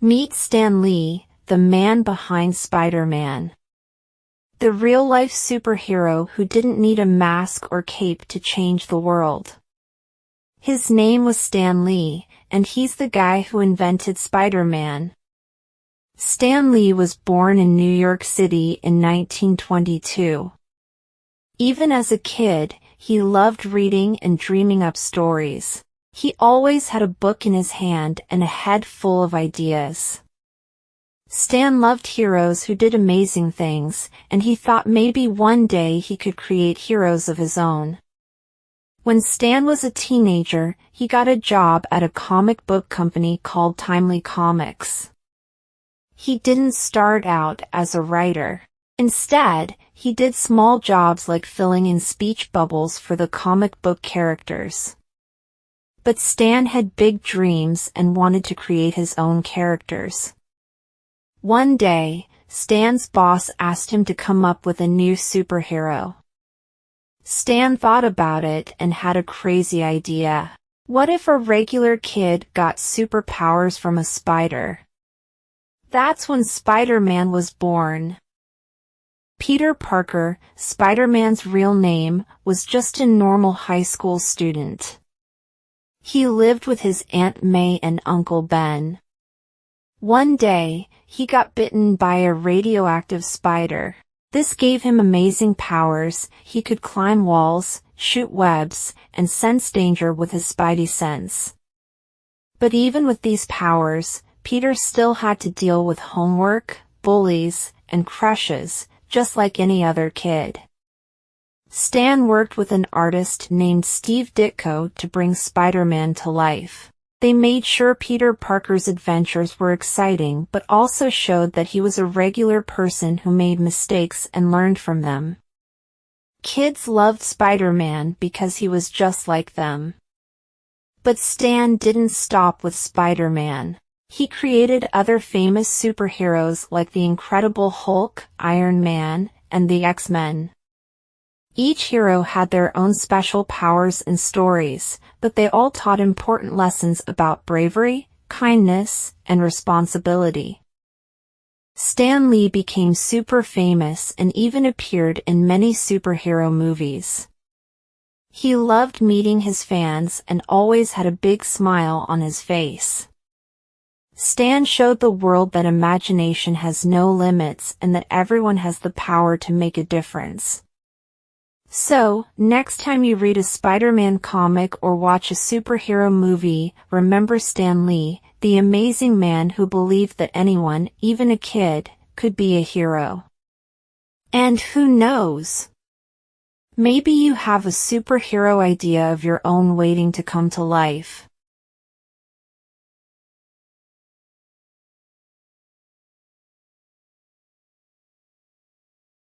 Meet Stan Lee, the man behind Spider-Man. The real-life superhero who didn't need a mask or cape to change the world. His name was Stan Lee, and he's the guy who invented Spider-Man. Stan Lee was born in New York City in 1922. Even as a kid, he loved reading and dreaming up stories. He always had a book in his hand and a head full of ideas. Stan loved heroes who did amazing things, and he thought maybe one day he could create heroes of his own. When Stan was a teenager, he got a job at a comic book company called Timely Comics. He didn't start out as a writer. Instead, he did small jobs like filling in speech bubbles for the comic book characters. But Stan had big dreams and wanted to create his own characters. One day, Stan's boss asked him to come up with a new superhero. Stan thought about it and had a crazy idea. What if a regular kid got superpowers from a spider? That's when Spider-Man was born. Peter Parker, Spider-Man's real name, was just a normal high school student. He lived with his Aunt May and Uncle Ben. One day, he got bitten by a radioactive spider. This gave him amazing powers. He could climb walls, shoot webs, and sense danger with his spidey sense. But even with these powers, Peter still had to deal with homework, bullies, and crushes, just like any other kid. Stan worked with an artist named Steve Ditko to bring Spider-Man to life. They made sure Peter Parker's adventures were exciting but also showed that he was a regular person who made mistakes and learned from them. Kids loved Spider-Man because he was just like them. But Stan didn't stop with Spider-Man. He created other famous superheroes like the Incredible Hulk, Iron Man, and the X-Men. Each hero had their own special powers and stories, but they all taught important lessons about bravery, kindness, and responsibility. Stan Lee became super famous and even appeared in many superhero movies. He loved meeting his fans and always had a big smile on his face. Stan showed the world that imagination has no limits and that everyone has the power to make a difference. So, next time you read a Spider-Man comic or watch a superhero movie, remember Stan Lee, the amazing man who believed that anyone, even a kid, could be a hero. And who knows? Maybe you have a superhero idea of your own waiting to come to life.